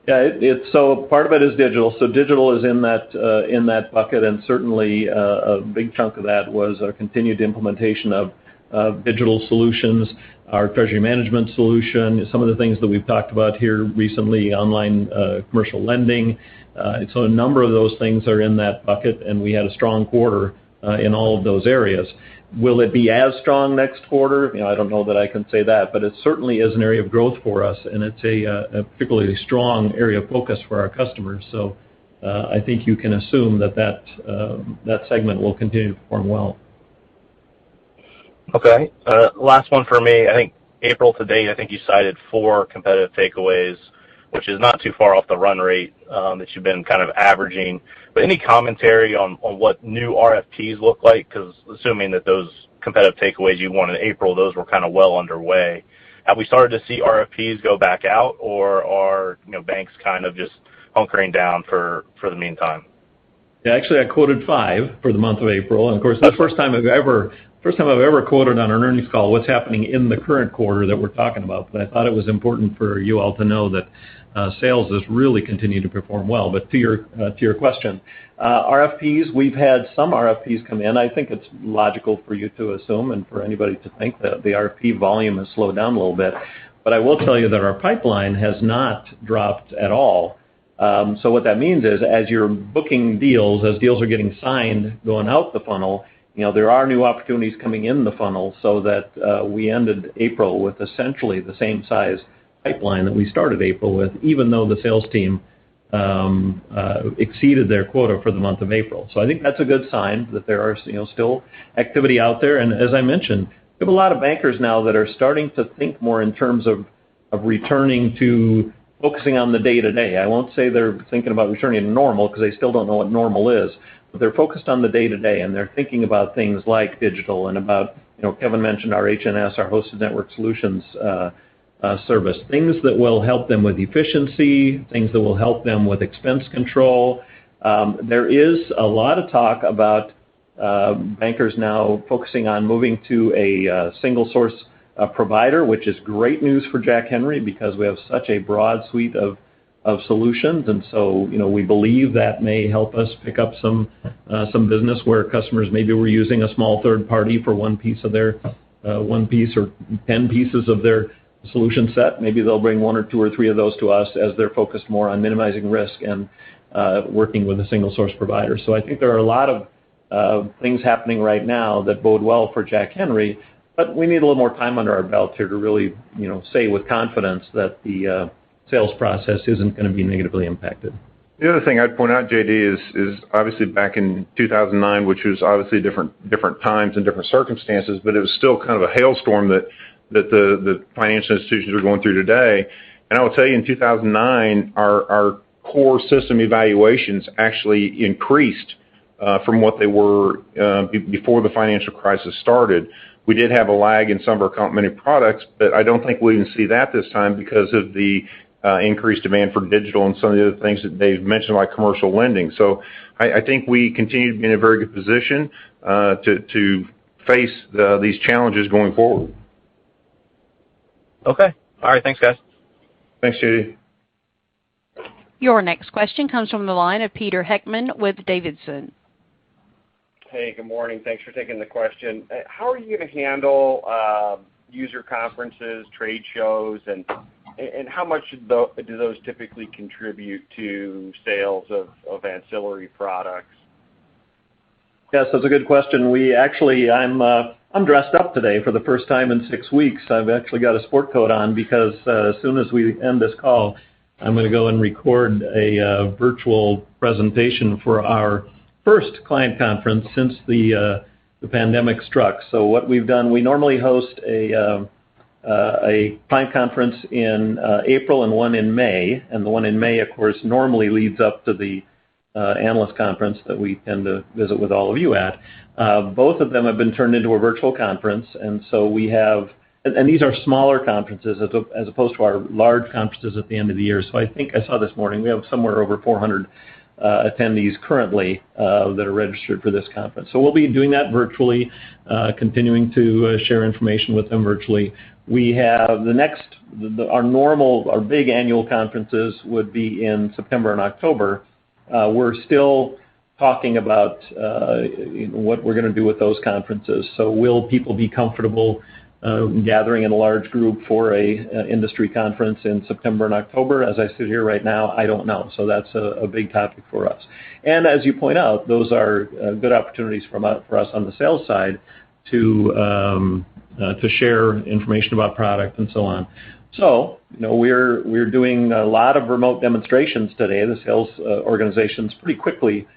Yeah, so part of it is digital. So digital is in that bucket, and certainly a big chunk of that was a continued implementation of digital solutions, our treasury management solution, some of the things that we've talked about here recently, online commercial lending. So a number of those things are in that bucket, and we had a strong quarter in all of those areas. Will it be as strong next quarter? I don't know that I can say that, but it certainly is an area of growth for us, and it's a particularly strong area of focus for our customers. So I think you can assume that segment will continue to perform well. Okay. Last one for me. I think April to date, I think you cited 4 competitive takeaways, which is not too far off the run rate that you've been kind of averaging. But any commentary on what new RFPs look like? Because assuming that those competitive takeaways you won in April, those were kind of well underway. Have we started to see RFPs go back out, or are banks kind of just hunkering down for the meantime? Yeah, actually, I quoted 5 for the month of April, and of course, that's the first time I've ever quoted on an earnings call what's happening in the current quarter that we're talking about. But I thought it was important for you all to know that sales has really continued to perform well. But to your question, RFPs, we've had some RFPs come in. I think it's logical for you to assume and for anybody to think that the RFP volume has slowed down a little bit. But I will tell you that our pipeline has not dropped at all. So what that means is, as you're booking deals, as deals are getting signed going out the funnel, there are new opportunities coming in the funnel, so that we ended April with essentially the same size pipeline that we started April with, even though the sales team exceeded their quota for the month of April. So I think that's a good sign that there are still activity out there. And as I mentioned, we have a lot of bankers now that are starting to think more in terms of returning to focusing on the day-to-day. I won't say they're thinking about returning to normal, because they still don't know what normal is. But they're focused on the day-to-day, and they're thinking about things like digital and about, Kevin mentioned our HNS, our Hosted Network Solutions service, things that will help them with efficiency, things that will help them with expense control. There is a lot of talk about bankers now focusing on moving to a single source provider, which is great news for Jack Henry, because we have such a broad suite of solutions, and so we believe that may help us pick up some business where customers maybe were using a small third party for one piece or 10 pieces of their solution set. Maybe they'll bring 1 or 2 or 3 of those to us as they're focused more on minimizing risk and working with a single source provider. So I think there are a lot of things happening right now that bode well for Jack Henry, but we need a little more time under our belt here to really say with confidence that the sales process isn't going to be negatively impacted. The other thing I'd point out, JD, is obviously back in 2009, which was obviously different times and different circumstances, but it was still kind of a hailstorm that the financial institutions are going through today. And I will tell you, in 2009, our core system evaluations actually increased from what they were before the financial crisis started. We did have a lag in some of our complementary products, but I don't think we'll even see that this time because of the increased demand for digital and some of the other things that they've mentioned, like commercial lending. So I think we continue to be in a very good position to face these challenges going forward. Okay. All right. Thanks, guys. Thanks, JD. Your next question comes from the line of Peter Heckman with Davidson. Hey, good morning. Thanks for taking the question. How are you going to handle user conferences, trade shows, and how much do those typically contribute to sales of ancillary products? Yes, that's a good question. I'm dressed up today for the first time in 6 weeks. I've actually got a sport coat on because as soon as we end this call, I'm going to go and record a virtual presentation for our first client conference since the pandemic struck. So what we've done, we normally host a client conference in April and one in May, and the one in May, of course, normally leads up to the analyst conference that we tend to visit with all of you at. Both of them have been turned into a virtual conference, and so we have, and these are smaller conferences as opposed to our large conferences at the end of the year. So I think I saw this morning we have somewhere over 400 attendees currently that are registered for this conference. So we'll be doing that virtually, continuing to share information with them virtually. We have our big annual conferences would be in September and October. We're still talking about what we're going to do with those conferences. So will people be comfortable gathering in a large group for a industry conference in September and October? As I sit here right now, I don't know. So that's a big topic for us. And as you point out, those are good opportunities for us on the sales side to share information about product and so on. So, we're doing a lot of remote demonstrations today. The sales organizations pretty quickly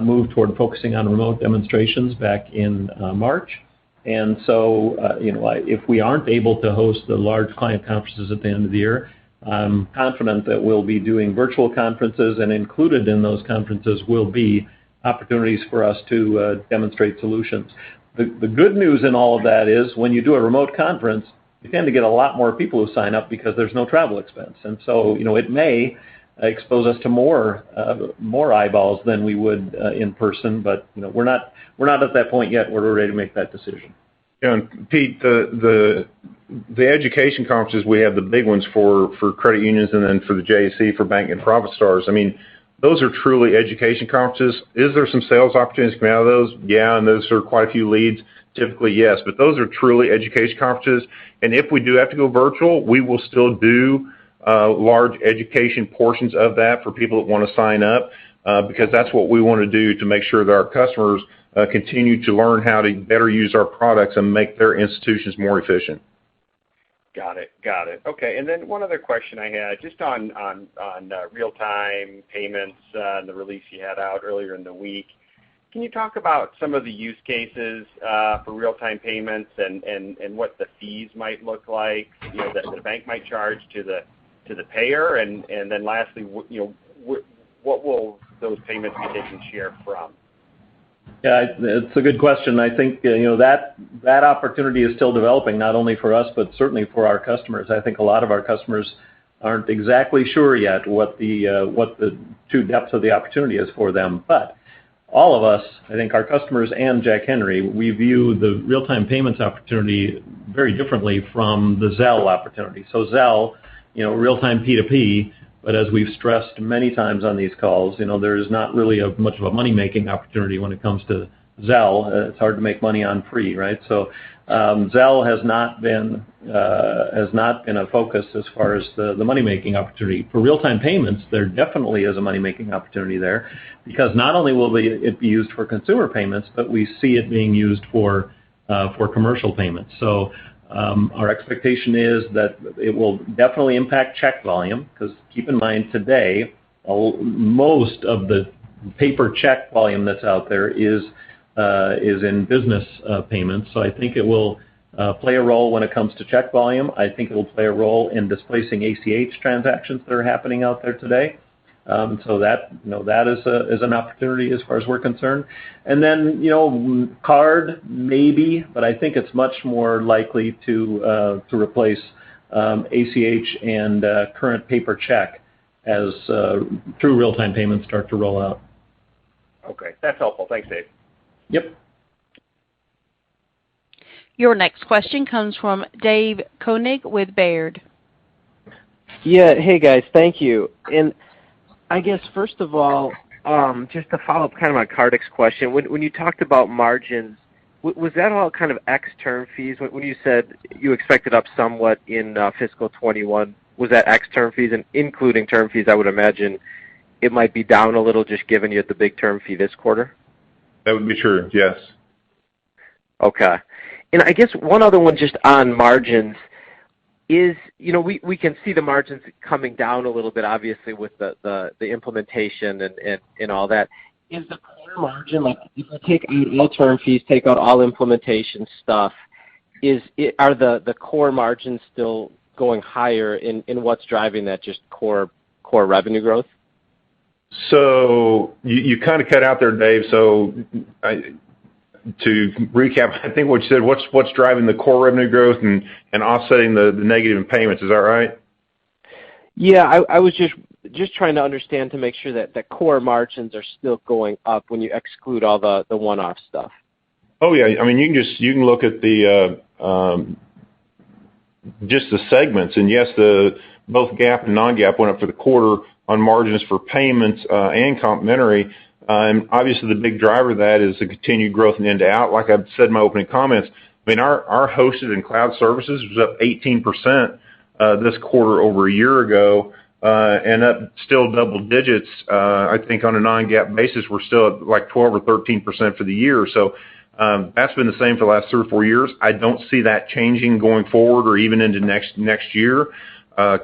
moved toward focusing on remote demonstrations back in March. And so, if we aren't able to host the large client conferences at the end of the year, I'm confident that we'll be doing virtual conferences, and included in those conferences will be opportunities for us to demonstrate solutions. The good news in all of that is when you do a remote conference, you tend to get a lot more people who sign up because there's no travel expense. And so, it may expose us to more eyeballs than we would in person, but we're not at that point yet where we're ready to make that decision. Yeah, and Pete, the education conferences, we have the big ones for credit unions and then for the JAC for bank and profit stars. I mean, those are truly education conferences. Is there some sales opportunities coming out of those? Yeah, and those are quite a few leads. Typically, yes, but those are truly education conferences. And if we do have to go virtual, we will still do large education portions of that for people that want to sign up because that's what we want to do to make sure that our customers continue to learn how to better use our products and make their institutions more efficient. Got it. Okay, and then one other question I had, just on real-time payments and the release you had out earlier in the week. Can you talk about some of the use cases for real-time payments and what the fees might look like, that the bank might charge to the payer, and then lastly, what will those payments be taking share from? Yeah, it's a good question. I think that opportunity is still developing, not only for us but certainly for our customers. I think a lot of our customers aren't exactly sure yet what the true depth of the opportunity is for them. But all of us, I think our customers and Jack Henry, we view the real-time payments opportunity very differently from the Zelle opportunity. So Zelle, real-time P2P. But as we've stressed many times on these calls, there is not really much of a money-making opportunity when it comes to Zelle. It's hard to make money on free, right? So Zelle has not been a focus as far as the money-making opportunity. For real-time payments, there definitely is a money-making opportunity there, because not only will it be used for consumer payments, but we see it being used for commercial payments. So our expectation is that it will definitely impact check volume, because keep in mind today, most of the paper check volume that's out there is in business payments. So I think it will play a role when it comes to check volume. I think it will play a role in displacing ACH transactions that are happening out there today. So that is an opportunity as far as we're concerned. And then card maybe, but I think it's much more likely to replace ACH and current paper check as true real-time payments start to roll out. Okay, that's helpful. Thanks, Dave. Yep. Your next question comes from Dave Koenig with Baird. Yeah, hey guys, thank you. And I guess, first of all, just to follow up kind of on Kartik's question, when you talked about margins, was that all kind of ex-term fees? When you said you expected up somewhat in fiscal 21, was that ex-term fees? And including term fees, I would imagine it might be down a little just given you had the big term fee this quarter? That would be true, yes. Okay. And I guess one other one just on margins is, we can see the margins coming down a little bit, obviously, with the implementation and all that. Is the core margin, like if I take out all term fees, take out all implementation stuff, are the core margins still going higher, in what's driving that, just core revenue growth? So you kind of cut out there, Dave. So to recap, I think what you said, what's driving the core revenue growth and offsetting the negative in payments, is that right? Yeah, I was just trying to understand to make sure that the core margins are still going up when you exclude all the one-off stuff. Oh yeah, I mean you can look at the just the segments, and yes, both GAAP and non-GAAP went up for the quarter on margins for payments and complementary. And obviously, the big driver of that is the continued growth in end-to-out. Like I've said in my opening comments, I mean, our hosted and cloud services was up 18% this quarter over a year ago, and up still double digits. I think on a non-GAAP basis, we're still at like 12 or 13% for the year. So that's been the same for the last 3 or 4 years. I don't see that changing going forward or even into next year.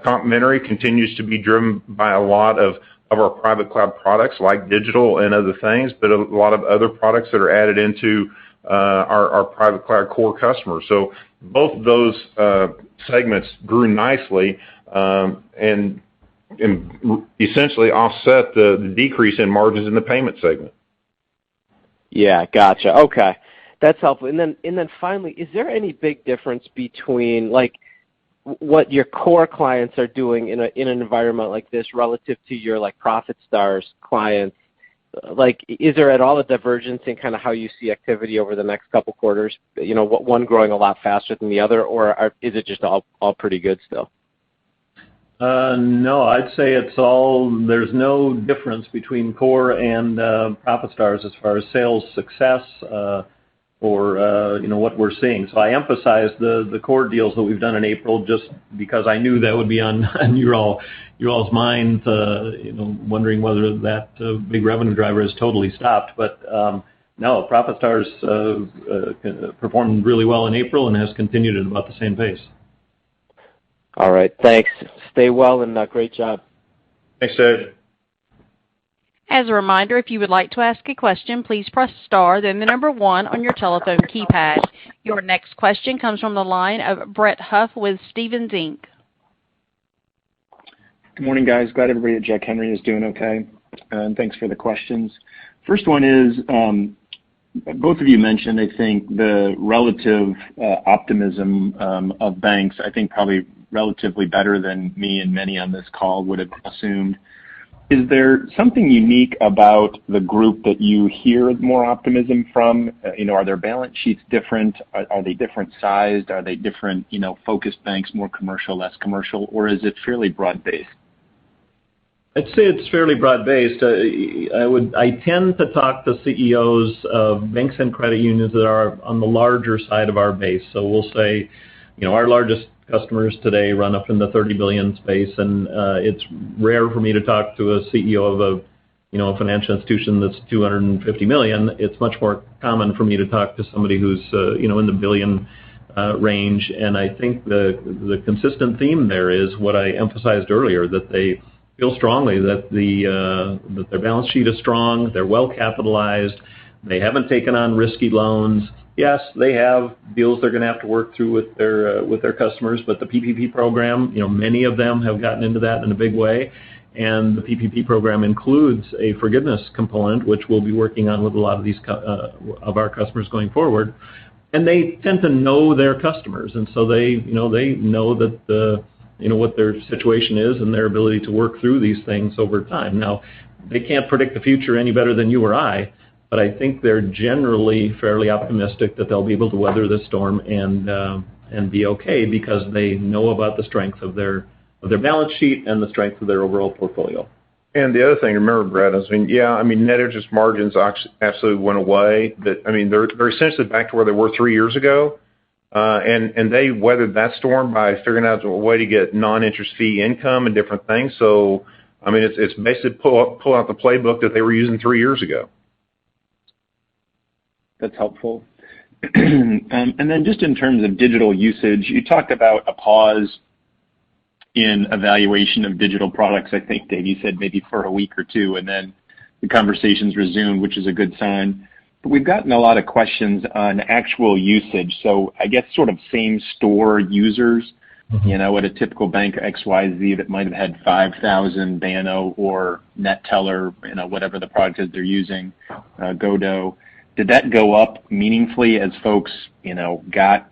Complementary continues to be driven by a lot of our private cloud products like digital and other things, but a lot of other products that are added into our private cloud core customers. So both of those segments grew nicely and essentially offset the decrease in margins in the payment segment. Yeah, gotcha. Okay, that's helpful. And then finally, is there any big difference between like what your core clients are doing in an environment like this relative to your like ProfitStars clients? Like, is there at all a divergence in kind of how you see activity over the next couple quarters? You know, one growing a lot faster than the other, or is it just all pretty good still? No, I'd say there's no difference between core and ProfitStars as far as sales success or what we're seeing. So I emphasize the core deals that we've done in April just because I knew that would be on your all's mind, wondering whether that big revenue driver is totally stopped. But no, ProfitStars performed really well in April and has continued at about the same pace. All right, thanks. Stay well and great job. Thanks, Dave. As a reminder, if you would like to ask a question, please press star, then the number 1 on your telephone keypad. Your next question comes from the line of Brett Huff with Stephens Inc. Good morning, guys. Glad everybody at Jack Henry is doing okay, and thanks for the questions. First one is, both of you mentioned, I think, the relative optimism of banks, I think probably relatively better than me and many on this call would have assumed. Is there something unique about the group that you hear more optimism from? Are their balance sheets different? Are they different sized? Are they different, focused banks, more commercial, less commercial, or is it fairly broad-based? I'd say it's fairly broad-based. I tend to talk to CEOs of banks and credit unions that are on the larger side of our base. So we'll say, our largest customers today run up in the 30 billion space, and it's rare for me to talk to a CEO of a financial institution that's 250 million. It's much more common for me to talk to somebody who's in the billion range. And I think the consistent theme there is what I emphasized earlier, that they feel strongly that that their balance sheet is strong, they're well capitalized, they haven't taken on risky loans. Yes, they have deals they're going to have to work through with their customers, but the PPP program, many of them have gotten into that in a big way, and the PPP program includes a forgiveness component, which we'll be working on with a lot of these of our customers going forward. And they tend to know their customers, and so they know that what their situation is and their ability to work through these things over time. Now, they can't predict the future any better than you or I, but I think they're generally fairly optimistic that they'll be able to weather the storm and be okay because they know about the strength of their balance sheet and the strength of their overall portfolio. And the other thing to remember, Brett, is net interest margins absolutely went away. But they're essentially back to where they were 3 years ago, and they weathered that storm by figuring out a way to get non-interest fee income and different things. So it's basically pull out the playbook that they were using 3 years ago. That's helpful. And then just in terms of digital usage, you talked about a pause in evaluation of digital products. I think, Dave, you said maybe for a week or two, and then the conversations resumed, which is a good sign. But we've gotten a lot of questions on actual usage. So I guess sort of same store users, at a typical bank XYZ that might have had 5,000 Banno or NetTeller, whatever the product is they're using, Godo. Did that go up meaningfully as folks, got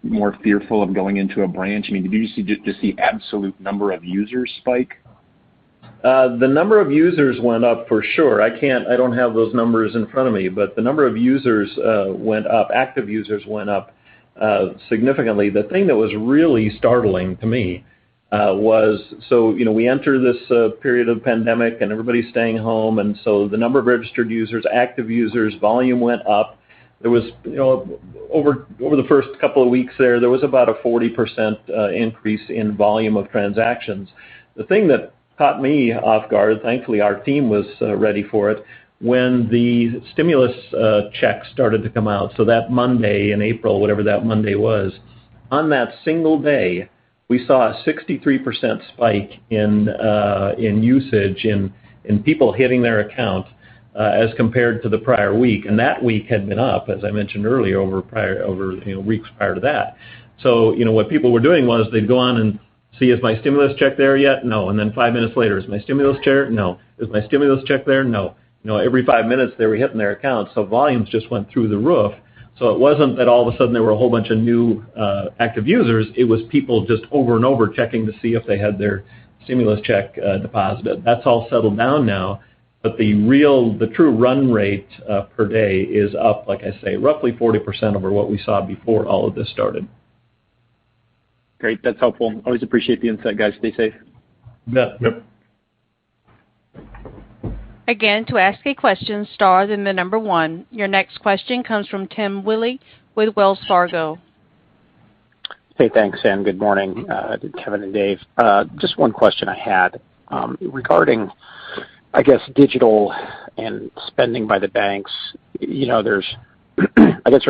more fearful of going into a branch? Did you just see absolute number of users spike? The number of users went up for sure. I don't have those numbers in front of me, but the number of users went up, active users went up significantly. The thing that was really startling to me we enter this period of pandemic and everybody's staying home, and so the number of registered users, active users, volume went up. There was, over the first couple of weeks there was about a 40% increase in volume of transactions. The thing that caught me off guard, thankfully our team was ready for it, when the stimulus checks started to come out. So that Monday in April, whatever that Monday was, on that single day, we saw a 63% spike in usage in people hitting their account as compared to the prior week, and that week had been up, as I mentioned earlier, over weeks prior to that. So what people were doing was they'd go on and see, is my stimulus check there yet? No. And then 5 minutes later, is my stimulus check? No. Is my stimulus check there? No. Every 5 minutes they were hitting their accounts, so volumes just went through the roof. So it wasn't that all of a sudden there were a whole bunch of new active users. It was people just over and over checking to see if they had their stimulus check deposited. That's all settled down now. But the true run rate per day is up, like I say, roughly 40% over what we saw before all of this started. Great, that's helpful. Always appreciate the insight, guys. Stay safe. Yep. Again, to ask a question, star then the number 1. Your next question comes from Tim Willi with Wells Fargo. Hey, thanks, and good morning, Kevin and Dave. Just one question I had regarding, I guess, digital and spending by the banks. There's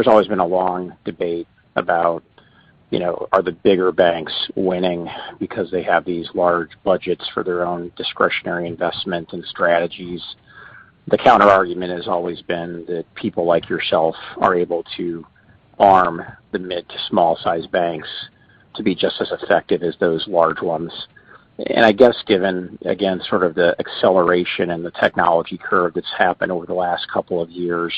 always been a long debate about, are the bigger banks winning because they have these large budgets for their own discretionary investment and strategies? The counter argument has always been that people like yourself are able to arm the mid to small size banks to be just as effective as those large ones. And I guess given, again, sort of the acceleration and the technology curve that's happened over the last couple of years,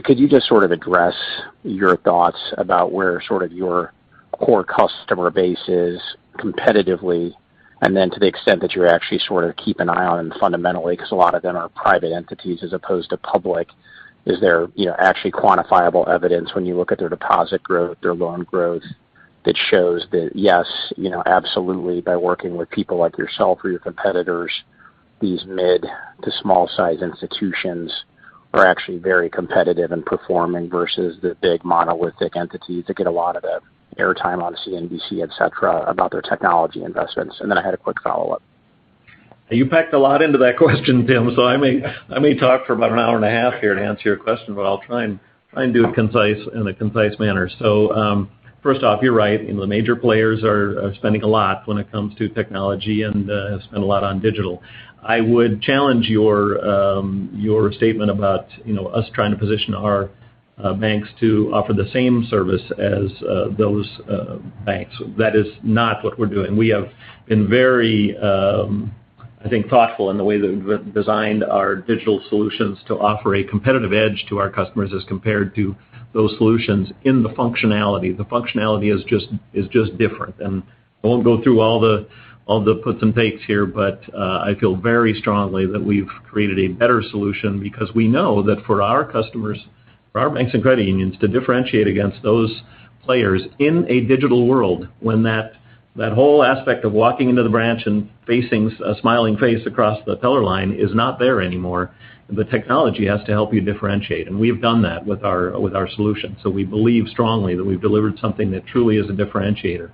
could you just sort of address your thoughts about where sort of your core customer base is competitively, and then to the extent that you're actually sort of keep an eye on them fundamentally, because a lot of them are private entities as opposed to public. Is there, actually quantifiable evidence when you look at their deposit growth, their loan growth, that shows that, yes, absolutely, by working with people like yourself or your competitors, these mid to small size institutions are actually very competitive and performing versus the big monolithic entities that get a lot of the airtime on CNBC, et cetera, about their technology investments? And then I had a quick follow-up. You packed a lot into that question, Tim, so I may talk for about an hour and a half here to answer your question, but I'll try and do it in a concise manner. So first off, you're right. The major players are spending a lot when it comes to technology and have spent a lot on digital. I would challenge your statement about us trying to position our banks to offer the same service as those banks. That is not what we're doing. We have been very, thoughtful in the way that we've designed our digital solutions to offer a competitive edge to our customers as compared to those solutions in the functionality. The functionality is just different, and I won't go through all the puts and takes here, but I feel very strongly that we've created a better solution because we know that for our customers, for our banks and credit unions, to differentiate against those players in a digital world, when that whole aspect of walking into the branch and facing a smiling face across the teller line is not there anymore, the technology has to help you differentiate, and we've done that with our solution. So we believe strongly that we've delivered something that truly is a differentiator.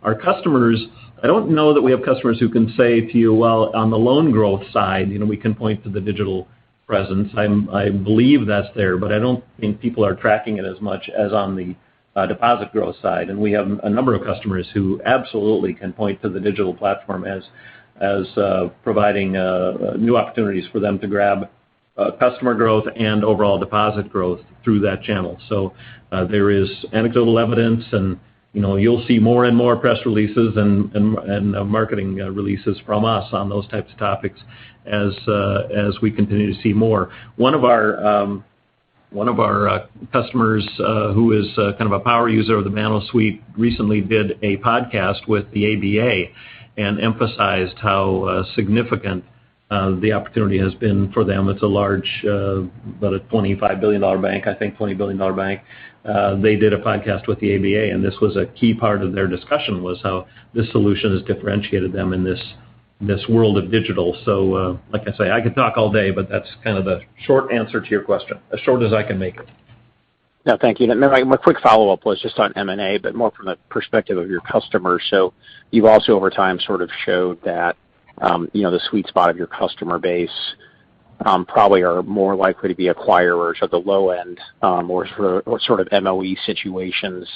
Our customers, I don't know that we have customers who can say to you, well, on the loan growth side, we can point to the digital presence. I believe that's there, but I don't think people are tracking it as much as on the deposit growth side. And we have a number of customers who absolutely can point to the digital platform as providing new opportunities for them to grab customer growth and overall deposit growth through that channel. So there is anecdotal evidence, and you'll see more and more press releases and marketing releases from us on those types of topics as we continue to see more. One of our customers who is kind of a power user of the Banno Suite recently did a podcast with the ABA and emphasized how significant the opportunity has been for them. It's a large, about a $25 billion bank, I think $20 billion bank. They did a podcast with the ABA, and this was a key part of their discussion, was how this solution has differentiated them in this world of digital. So, like I say, I could talk all day, but that's kind of the short answer to your question, as short as I can make it. No, thank you. My quick follow-up was just on M&A, but more from the perspective of your customers. So you've also over time sort of showed that the sweet spot of your customer base probably are more likely to be acquirers at the low end or sort of MOE situations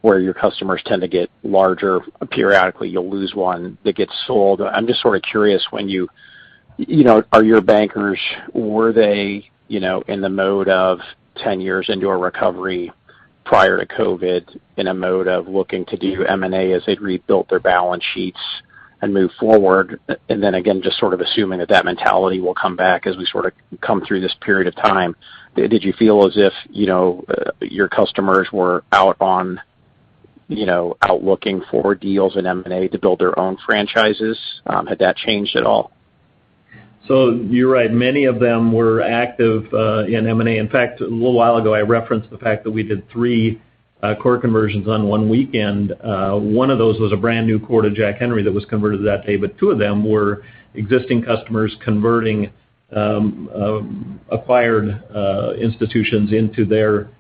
where your customers tend to get larger. Periodically, you'll lose one that gets sold. I'm just sort of curious when you know, are your bankers, were they, you know, in the mode of 10 years into a recovery prior to COVID, in a mode of looking to do M&A as they'd rebuilt their balance sheets and move forward, and then again, just sort of assuming that that mentality will come back as we sort of come through this period of time. Did you feel as if, you know, your customers were out looking for deals in M&A to build their own franchises? Had that changed at all? So you're right. Many of them were active in M&A. In fact, a little while ago, I referenced the fact that we did 3 core conversions on one weekend. One of those was a brand new core to Jack Henry that was converted that day, but 2 of them were existing customers converting acquired institutions into their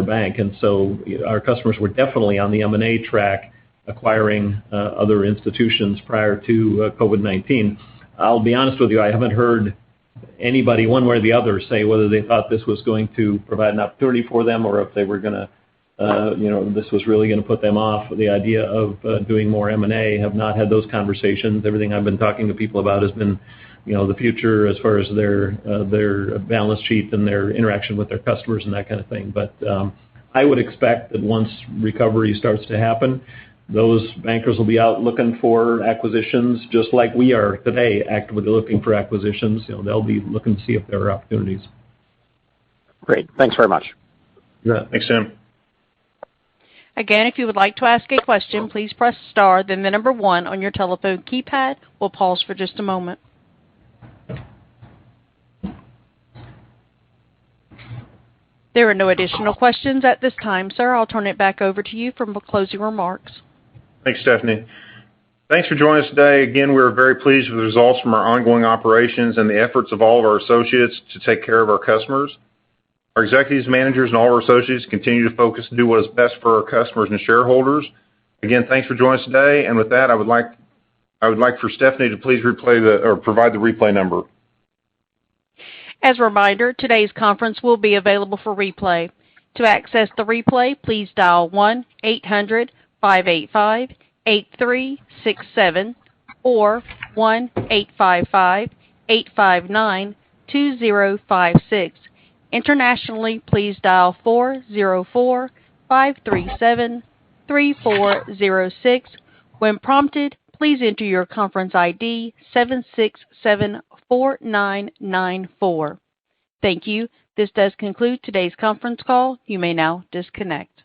bank. And so our customers were definitely on the M&A track, acquiring other institutions prior to COVID-19. I'll be honest with you, I haven't heard anybody one way or the other say whether they thought this was going to provide an opportunity for them or if they were going to, this was really going to put them off the idea of doing more M&A. Have not had those conversations. Everything I've been talking to people about has been, you know, the future as far as their balance sheet and their interaction with their customers and that kind of thing. But I would expect that once recovery starts to happen, those bankers will be out looking for acquisitions just like we are today, actively looking for acquisitions. You know, they'll be looking to see if there are opportunities. Great. Thanks very much. Yeah. Thanks, Tim. Again, if you would like to ask a question, please press star, then the number 1 on your telephone keypad. We'll pause for just a moment. There are no additional questions at this time, sir. I'll turn it back over to you for closing remarks. Thanks, Stephanie. Thanks for joining us today. Again, we're very pleased with the results from our ongoing operations and the efforts of all of our associates to take care of our customers. Our executives, managers, and all our associates continue to focus and do what is best for our customers and shareholders. Again, thanks for joining us today. And with that, I would like for Stephanie to please provide the replay number. As a reminder, today's conference will be available for replay. To access the replay, please dial 1-800-585-8367 or 1-855-859-2056. Internationally, please dial 404-537-3406. When prompted, please enter your conference ID 7674994. Thank you. This does conclude today's conference call. You may now disconnect.